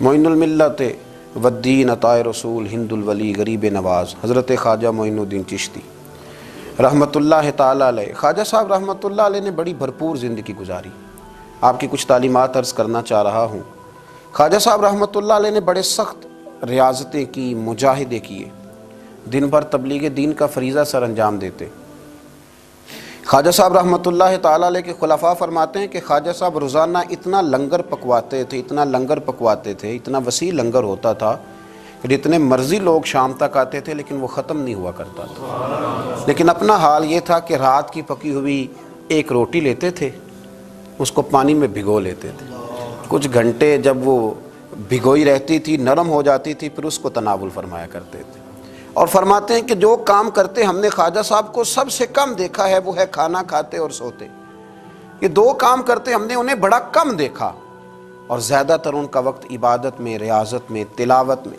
معین الملت والدین عطائے رسول ہند الولی غریب نواز حضرت خواجہ معین الدین چشتی رحمۃ اللہ تعالیٰ علیہ۔ خواجہ صاحب رحمۃ اللہ علیہ نے بڑی بھرپور زندگی گزاری۔ آپ کی کچھ تعلیمات عرض کرنا چاہ رہا ہوں۔ خواجہ صاحب رحمۃ اللہ علیہ نے بڑے سخت ریاضتیں کی، مجاہدے کیے، دن بھر تبلیغ دین کا فریضہ سر انجام دیتے۔ خواجہ صاحب رحمۃ اللہ تعالیٰ علیہ کے خلفاء فرماتے ہیں کہ خواجہ صاحب روزانہ اتنا لنگر پکواتے تھے، اتنا وسیع لنگر ہوتا تھا کہ جتنے مرضی لوگ شام تک آتے تھے لیکن وہ ختم نہیں ہوا کرتا تھا۔ لیکن اپنا حال یہ تھا کہ رات کی پکی ہوئی ایک روٹی لیتے تھے، اس کو پانی میں بھگو لیتے تھے، کچھ گھنٹے جب وہ بھگوئی رہتی تھی نرم ہو جاتی تھی، پھر اس کو تناول فرمایا کرتے تھے۔ اور فرماتے ہیں کہ جو کام کرتے ہم نے خواجہ صاحب کو سب سے کم دیکھا ہے وہ ہے کھانا کھاتے اور سوتے۔ یہ دو کام کرتے ہم نے انہیں بڑا کم دیکھا، اور زیادہ تر ان کا وقت عبادت میں، ریاضت میں، تلاوت میں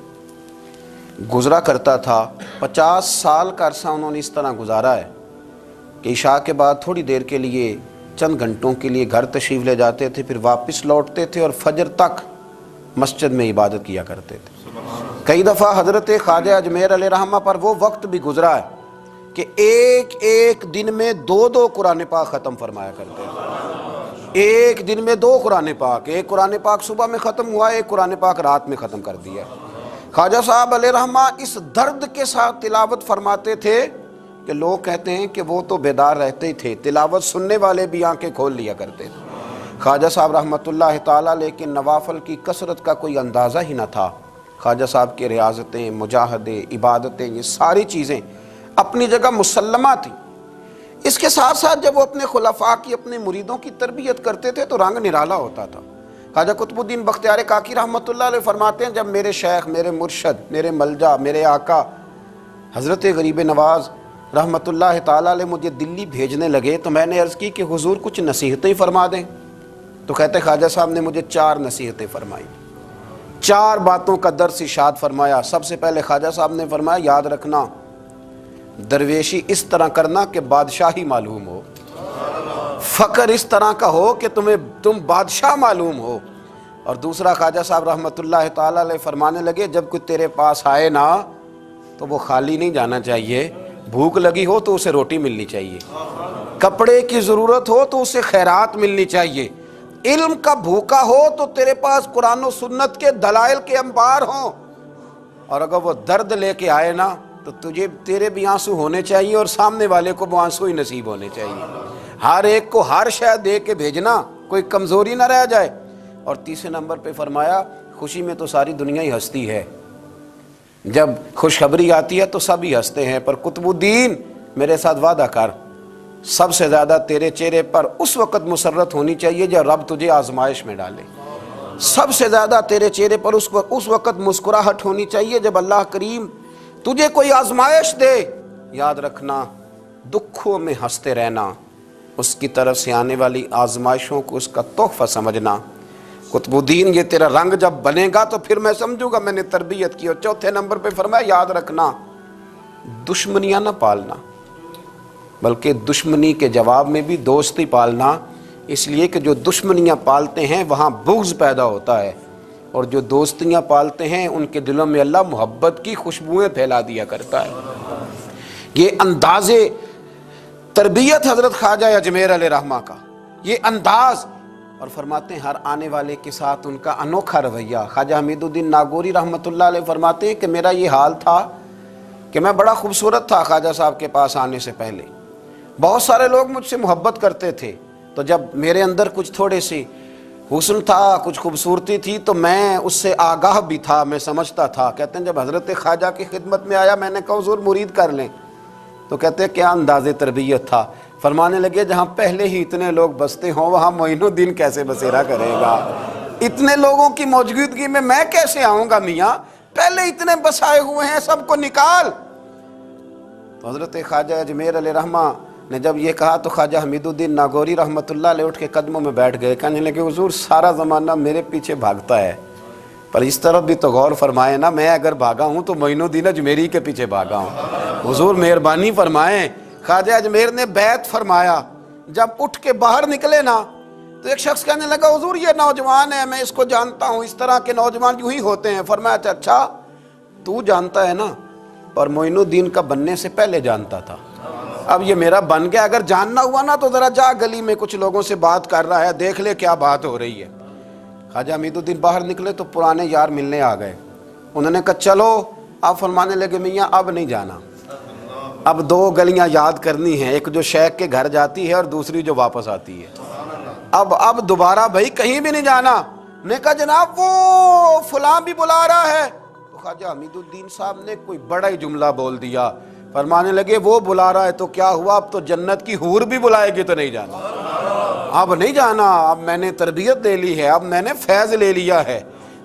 گزرا کرتا تھا۔ 50 سال کا عرصہ انہوں نے اس طرح گزارا ہے کہ عشاء کے بعد تھوڑی دیر کے لیے، چند گھنٹوں کے لیے گھر تشریف لے جاتے تھے، پھر واپس لوٹتے تھے اور فجر تک مسجد میں عبادت کیا کرتے تھے۔ کئی دفعہ حضرت خواجہ اجمیر علیہ رحمہ پر وہ وقت بھی گزرا ہے کہ ایک دن میں 2 قرآن پاک ختم فرمایا کرتے تھے۔ ایک دن میں 2 قرآن پاک، ایک قرآن پاک صبح میں ختم ہوا، ایک قرآن پاک رات میں ختم کر دیا۔ خواجہ صاحب علیہ رحمہ اس درد کے ساتھ تلاوت فرماتے تھے کہ لوگ کہتے ہیں کہ وہ تو بیدار رہتے ہی تھے، تلاوت سننے والے بھی آنکھیں کھول لیا کرتے تھے۔ خواجہ صاحب رحمۃ اللہ تعالیٰ لیکن نوافل کی کثرت کا کوئی اندازہ ہی نہ تھا۔ خواجہ صاحب کی ریاضتیں، مجاہدے، عبادتیں، یہ ساری چیزیں اپنی جگہ مسلمہ تھیں۔ اس کے ساتھ ساتھ جب وہ اپنے خلفاء کی، اپنے مریدوں کی تربیت کرتے تھے تو رنگ نرالا ہوتا تھا۔ خواجہ قطب الدین بختیار کاکی رحمۃ اللہ علیہ فرماتے ہیں جب میرے شیخ، میرے مرشد، میرے ملجا، میرے آقا حضرت غریب نواز رحمۃ اللہ تعالیٰ علیہ مجھے دلی بھیجنے لگے تو میں نے عرض کی کہ حضور کچھ نصیحتیں فرما دیں۔ تو کہتے خواجہ صاحب نے مجھے 4 نصیحتیں فرمائی، 4 باتوں کا درس ارشاد فرمایا۔ سب سے پہلے خواجہ صاحب نے فرمایا یاد رکھنا درویشی اس طرح کرنا کہ بادشاہی معلوم ہو، فقر اس طرح کا ہو کہ تم بادشاہ معلوم ہو۔ اور دوسرا خواجہ صاحب رحمۃ اللہ تعالیٰ علیہ فرمانے لگے جب کوئی تیرے پاس آئے نا تو وہ خالی نہیں جانا چاہیے، بھوک لگی ہو تو اسے روٹی ملنی چاہیے، کپڑے کی ضرورت ہو تو اسے خیرات ملنی چاہیے، علم کا بھوکا ہو تو تیرے پاس قرآن و سنت کے دلائل کے انبار ہوں، اور اگر وہ درد لے کے آئے نا تو تیرے بھی آنسو ہونے چاہیے اور سامنے والے کو وہ آنسو ہی نصیب ہونے چاہیے۔ ہر ایک کو ہر شے دے کے بھیجنا، کوئی کمزوری نہ رہ جائے۔ اور تیسرے نمبر پہ فرمایا خوشی میں تو ساری دنیا ہی ہنستی ہے، جب خوشخبری آتی ہے تو سب ہی ہنستے ہیں، پر قطب الدین میرے ساتھ وعدہ کر سب سے زیادہ تیرے چہرے پر اس وقت مسرت ہونی چاہیے جب رب تجھے آزمائش میں ڈالے، سب سے زیادہ تیرے چہرے پر اس وقت مسکراہٹ ہونی چاہیے جب اللہ کریم تجھے کوئی آزمائش دے۔ یاد رکھنا دکھوں میں ہنستے رہنا، اس کی طرف سے آنے والی آزمائشوں کو اس کا تحفہ سمجھنا۔ قطب الدین یہ تیرا رنگ جب بنے گا تو پھر میں سمجھوں گا میں نے تربیت کی۔ اور چوتھے نمبر پہ فرمایا یاد رکھنا دشمنیاں نہ پالنا، بلکہ دشمنی کے جواب میں بھی دوستی پالنا، اس لیے کہ جو دشمنیاں پالتے ہیں وہاں بغض پیدا ہوتا ہے، اور جو دوستیاں پالتے ہیں ان کے دلوں میں اللہ محبت کی خوشبوئیں پھیلا دیا کرتا ہے۔ یہ انداز تربیت حضرت خواجہ اجمیر علیہ رحمہ کا، یہ انداز، اور فرماتے ہیں ہر آنے والے کے ساتھ ان کا انوکھا رویہ۔ خواجہ حمید الدین ناگوری رحمۃ اللہ علیہ فرماتے ہیں کہ میرا یہ حال تھا کہ میں بڑا خوبصورت تھا خواجہ صاحب کے پاس آنے سے پہلے، بہت سارے لوگ مجھ سے محبت کرتے تھے، تو جب میرے اندر کچھ تھوڑے سی حسن تھا، کچھ خوبصورتی تھی تو میں اس سے آگاہ بھی تھا، میں سمجھتا تھا۔ کہتے ہیں جب حضرت خواجہ کی خدمت میں آیا میں نے کہا حضور مرید کر لیں، تو کہتے ہیں کیا انداز تربیت تھا۔ فرمانے لگے جہاں پہلے ہی اتنے لوگ بستے ہوں وہاں معین الدین کیسے بسیرا کرے گا، اتنے لوگوں کی موجودگی میں کیسے آؤں گا میاں، پہلے اتنے بسائے ہوئے ہیں سب کو نکال۔ تو حضرت خواجہ اجمیر علیہ رحمہ نے جب یہ کہا تو خواجہ حمید الدین ناگوری رحمۃ اللہ علیہ اٹھ کے قدموں میں بیٹھ گئے، کہنے لگے حضور سارا زمانہ میرے پیچھے بھاگتا ہے، پر اس طرف بھی تو غور فرمائے نا، میں اگر بھاگا ہوں تو معین الدین اجمیری کے پیچھے بھاگا ہوں، حضور مہربانی فرمائیں۔ خواجہ اجمیر نے بیعت فرمایا، جب اٹھ کے باہر نکلے نا تو ایک شخص کہنے لگا حضور یہ نوجوان ہے، میں اس کو جانتا ہوں، اس طرح کے نوجوان یوں ہی ہوتے ہیں۔ فرمایا اچھا تو جانتا ہے نا، پر معین الدین کا بننے سے پہلے جانتا تھا، اب یہ میرا بن گیا، اگر جاننا ہوا نا تو ذرا جا گلی میں کچھ لوگوں سے بات کر رہا ہے، دیکھ لے کیا بات ہو رہی ہے۔ خواجہ حمید الدین باہر نکلے تو پرانے یار ملنے آ گئے، انہوں نے کہا چلو، آپ فرمانے لگے میاں اب نہیں جانا، اب دو گلیاں یاد کرنی ہیں، ایک جو شیخ کے گھر جاتی ہے اور دوسری جو واپس آتی ہے، اب دوبارہ بھائی کہیں بھی نہیں جانا۔ نے کہا جناب وہ فلاں بھی بلا رہا ہے، تو خواجہ حمید الدین صاحب نے کوئی بڑا ہی جملہ بول دیا، فرمانے لگے وہ بلا رہا ہے تو کیا ہوا، اب تو جنت کی حور بھی بلائے گی تو نہیں جانا، اب نہیں جانا، اب میں نے تربیت لے لی ہے، اب میں نے فیض لے لیا ہے،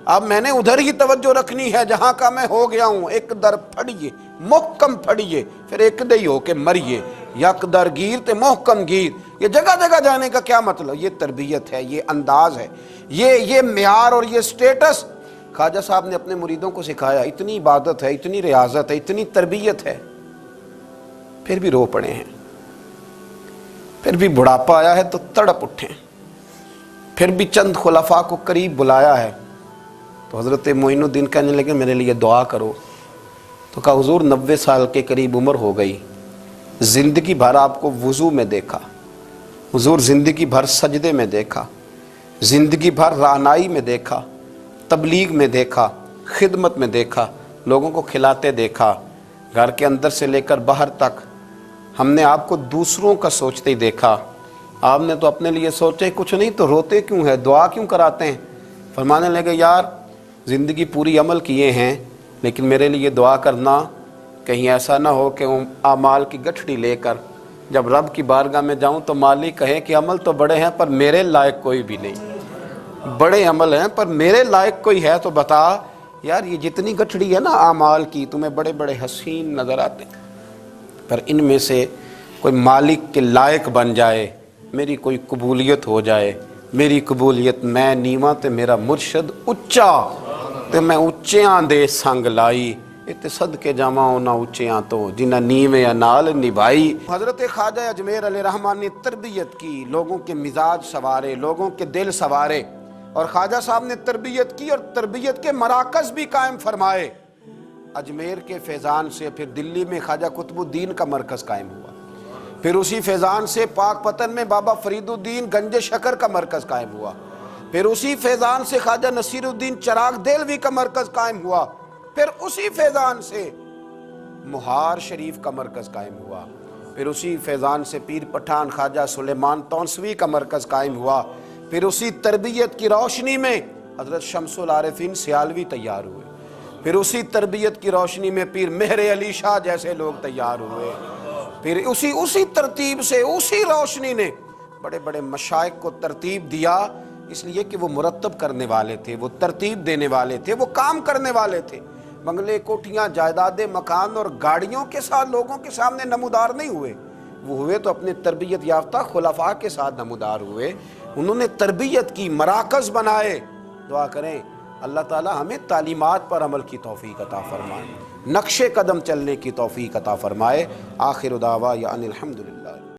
اب میں نے ادھر ہی توجہ رکھنی ہے جہاں کا میں ہو گیا ہوں۔ ایک در پھڑیے محکم پھڑیے، پھر ایک دئی ہو کے مریے، یک در گیر تے محکم گیر۔ یہ جگہ جگہ جانے کا کیا مطلب؟ یہ تربیت ہے، یہ انداز ہے، یہ معیار اور یہ سٹیٹس خواجہ صاحب نے اپنے مریدوں کو سکھایا۔ اتنی عبادت ہے، اتنی ریاضت ہے، اتنی تربیت ہے، پھر بھی رو پڑے ہیں، پھر بھی بڑھاپا آیا ہے تو تڑپ اٹھے، پھر بھی چند خلفاء کو قریب بلایا ہے۔ تو حضرت معین الدین کہنے لگے میرے لیے دعا کرو، تو کہا حضور 90 سال کے قریب عمر ہو گئی، زندگی بھر آپ کو وضو میں دیکھا حضور، زندگی بھر سجدے میں دیکھا، زندگی بھر رعنائی میں دیکھا، تبلیغ میں دیکھا، خدمت میں دیکھا، لوگوں کو کھلاتے دیکھا، گھر کے اندر سے لے کر باہر تک ہم نے آپ کو دوسروں کا سوچتے ہی دیکھا، آپ نے تو اپنے لیے سوچے کچھ نہیں، تو روتے کیوں ہے، دعا کیوں کراتے ہیں؟ فرمانے لگے یار زندگی پوری عمل کیے ہیں، لیکن میرے لیے دعا کرنا، کہیں ایسا نہ ہو کہ اعمال کی گٹھڑی لے کر جب رب کی بارگاہ میں جاؤں تو مالک کہے کہ عمل تو بڑے ہیں پر میرے لائق کوئی بھی نہیں، بڑے عمل ہیں پر میرے لائق کوئی ہے تو بتا یار، یہ جتنی گٹھڑی ہے نا اعمال کی، تمہیں بڑے بڑے حسین نظر آتے ہیں، پر ان میں سے کوئی مالک کے لائق بن جائے، میری کوئی قبولیت ہو جائے، میری قبولیت میں نیواں تے میرا مرشد اچا تے میں اچیاں دے سنگ لائی، اتے صدقے جاواں انہاں اچیاں تو جنہ نیویں نال نبھائی۔ حضرت خواجہ اجمیر علیہ رحمان نے تربیت کی، لوگوں کے مزاج سوارے، لوگوں کے دل سوارے، اور خواجہ صاحب نے تربیت کی اور تربیت کے مراکز بھی قائم فرمائے۔ اجمیر کے فیضان سے پھر دلی میں خواجہ قطب الدین کا مرکز قائم ہوا، پھر اسی فیضان سے پاک پتن میں بابا فرید الدین گنج شکر کا مرکز قائم ہوا، پھر اسی فیضان سے خواجہ نصیر الدین چراغ دہلوی کا مرکز قائم ہوا، پھر اسی فیضان سے مہار شریف کا مرکز قائم ہوا، پھر اسی فیضان سے پیر پٹھان خواجہ سلیمان تونسوی کا مرکز قائم ہوا، پھر اسی تربیت کی روشنی میں حضرت شمس العارفین سیالوی تیار ہوئے، پھر اسی تربیت کی روشنی میں پیر مہر علی شاہ جیسے لوگ تیار ہوئے، پھر اسی ترتیب سے اسی روشنی نے بڑے بڑے مشائخ کو ترتیب دیا، اس لیے کہ وہ مرتب کرنے والے تھے، وہ ترتیب دینے والے تھے، وہ کام کرنے والے تھے۔ بنگلے، کوٹھیاں، جائیدادیں، مکان اور گاڑیوں کے ساتھ لوگوں کے سامنے نمودار نہیں ہوئے، وہ ہوئے تو اپنے تربیت یافتہ خلفاء کے ساتھ نمودار ہوئے، انہوں نے تربیت کی، مراکز بنائے۔ دعا کریں اللہ تعالی ہمیں تعلیمات پر عمل کی توفیق عطا فرمائے، نقش قدم چلنے کی توفیق عطا فرمائے۔ آخر دعوانا ان الحمدللہ۔